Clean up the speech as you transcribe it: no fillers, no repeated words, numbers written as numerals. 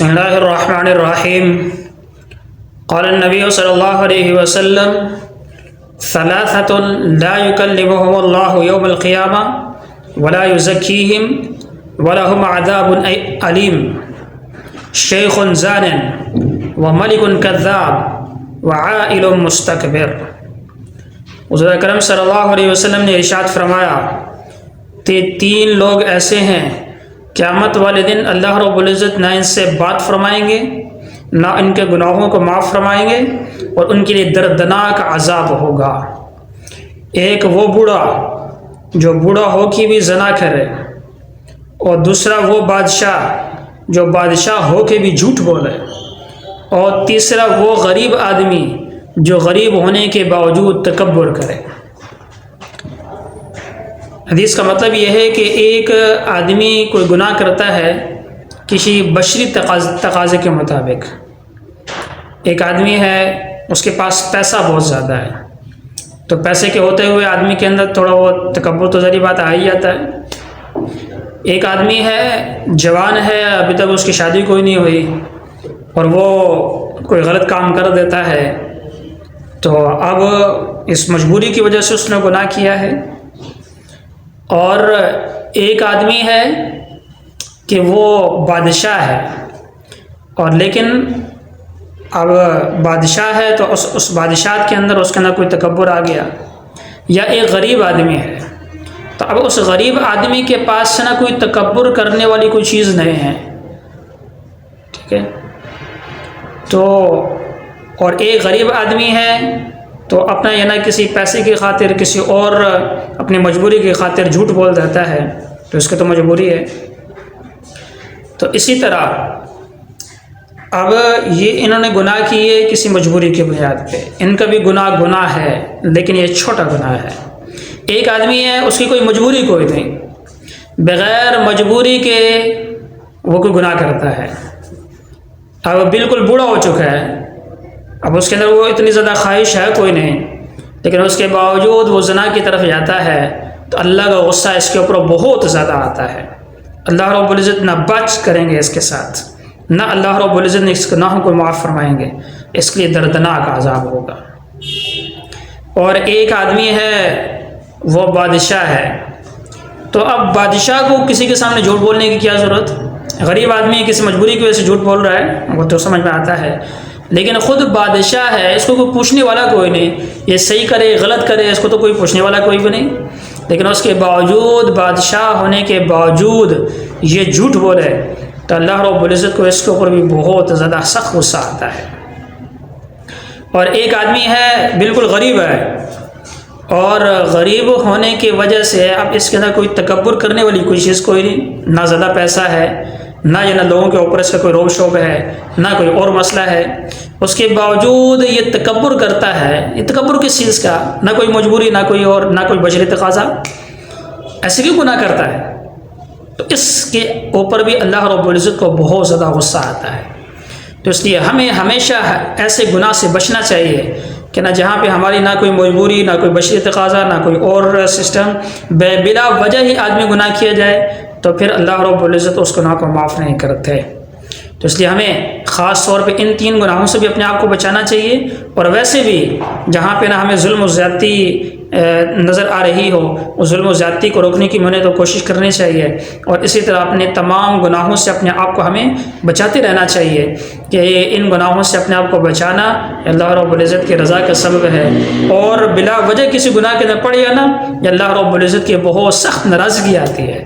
بسم الله الرحمن الرحيم. قال النبي صلى الله عليه وسلم: ثلاثة لا يكلمهم الله يوم القيامة ولا يزكيهم ولهم عذاب أليم: شيخ زان وملك كذاب وعائل مستكبر. حضور اکرم صلی اللہ علیہ وسلم نے ارشاد فرمایا کہ تین لوگ ایسے ہیں قیامت والے دن اللہ رب العزت نہ ان سے بات فرمائیں گے، نہ ان کے گناہوں کو معاف فرمائیں گے، اور ان کے لیے دردناک عذاب ہوگا۔ ایک وہ بوڑھا جو بوڑھا ہو کے بھی زنا کرے، اور دوسرا وہ بادشاہ جو بادشاہ ہو کے بھی جھوٹ بولے، اور تیسرا وہ غریب آدمی جو غریب ہونے کے باوجود تکبر کرے۔ حدیث کا مطلب یہ ہے کہ ایک آدمی کوئی گناہ کرتا ہے کسی بشری تقاضے کے مطابق۔ ایک آدمی ہے، اس کے پاس پیسہ بہت زیادہ ہے، تو پیسے کے ہوتے ہوئے آدمی کے اندر تھوڑا وہ تکبر تو ظاہری بات آ ہی جاتا ہے۔ ایک آدمی ہے، جوان ہے، ابھی تک اس کی شادی کوئی نہیں ہوئی، اور وہ کوئی غلط کام کر دیتا ہے، تو اب اس مجبوری کی وجہ سے اس نے گناہ کیا ہے۔ اور ایک آدمی ہے کہ وہ بادشاہ ہے، اور لیکن اب بادشاہ ہے تو اس بادشاہت کے اندر اس کے اندر کوئی تکبر آ گیا۔ یا ایک غریب آدمی ہے، تو اب اس غریب آدمی کے پاس سے نہ کوئی تکبر کرنے والی کوئی چیز نہیں ہے، ٹھیک ہے؟ تو اور ایک غریب آدمی ہے تو اپنا یا نہ کسی پیسے کی خاطر، کسی اور اپنی مجبوری کی خاطر جھوٹ بول دیتا ہے، تو اس کی تو مجبوری ہے۔ تو اسی طرح اب یہ انہوں نے گناہ کیے کسی مجبوری کی بنیاد پہ، ان کا بھی گناہ ہے، لیکن یہ چھوٹا گناہ ہے۔ ایک آدمی ہے، اس کی کوئی مجبوری کوئی نہیں، بغیر مجبوری کے وہ کوئی گناہ کرتا ہے، اب بالکل بوڑھا ہو چکا ہے، اب اس کے اندر وہ اتنی زیادہ خواہش ہے کوئی نہیں، لیکن اس کے باوجود وہ زنا کی طرف جاتا ہے، تو اللہ کا غصہ اس کے اوپر بہت زیادہ آتا ہے۔ اللہ رب العزت نہ بچ کریں گے اس کے ساتھ، نہ اللہ رب العزت نے اس گناہوں کو معاف فرمائیں گے، اس کے لیے دردناک عذاب ہوگا۔ اور ایک آدمی ہے، وہ بادشاہ ہے، تو اب بادشاہ کو کسی کے سامنے جھوٹ بولنے کی کیا ضرورت؟ غریب آدمی کسی مجبوری کی وجہ سے جھوٹ بول رہا ہے، وہ تو سمجھ میں آتا ہے، لیکن خود بادشاہ ہے، اس کو کوئی پوچھنے والا کوئی نہیں، یہ صحیح کرے غلط کرے اس کو تو کوئی پوچھنے والا کوئی بھی نہیں، لیکن اس کے باوجود، بادشاہ ہونے کے باوجود یہ جھوٹ بولے، تو اللہ رب العزت کو اس کے اوپر بھی بہت زیادہ سخت غصہ آتا ہے۔ اور ایک آدمی ہے، بالکل غریب ہے، اور غریب ہونے کی وجہ سے اب اس کے اندر کوئی تکبر کرنے والی کوئی چیز کوئی نہیں، نہ زیادہ پیسہ ہے، نہ لوگوں کے اوپر اس کا کوئی روب شوب ہے، نہ کوئی اور مسئلہ ہے، اس کے باوجود یہ تکبر کرتا ہے۔ یہ تکبر کس چیز کا؟ نہ کوئی مجبوری، نہ کوئی اور، نہ کوئی بشری تقاضا، ایسے کیوں گناہ کرتا ہے؟ تو اس کے اوپر بھی اللہ رب العزت کو بہت زیادہ غصہ آتا ہے۔ تو اس لیے ہمیں ہمیشہ ایسے گناہ سے بچنا چاہیے کہ نہ جہاں پہ ہماری نہ کوئی مجبوری، نہ کوئی بشری تقاضا، نہ کوئی اور سسٹم، بلا وجہ ہی آدمی گناہ کیا جائے، تو پھر اللہ رب العزت اس گناہ کو معاف نہیں کرتے۔ تو اس لیے ہمیں خاص طور پہ ان تین گناہوں سے بھی اپنے آپ کو بچانا چاہیے، اور ویسے بھی جہاں پہ نہ ہمیں ظلم و زیادتی نظر آ رہی ہو، اس ظلم و زیادتی کو روکنے کی میں نے تو کوشش کرنی چاہیے، اور اسی طرح اپنے تمام گناہوں سے اپنے آپ کو ہمیں بچاتے رہنا چاہیے کہ ان گناہوں سے اپنے آپ کو بچانا اللہ رب العزت کی رضا کا سبب ہے، اور بلا وجہ کسی گناہ کے اندر پڑ جانا یہ اللہ رب العزت کی بہت سخت ناراضگی آتی ہے۔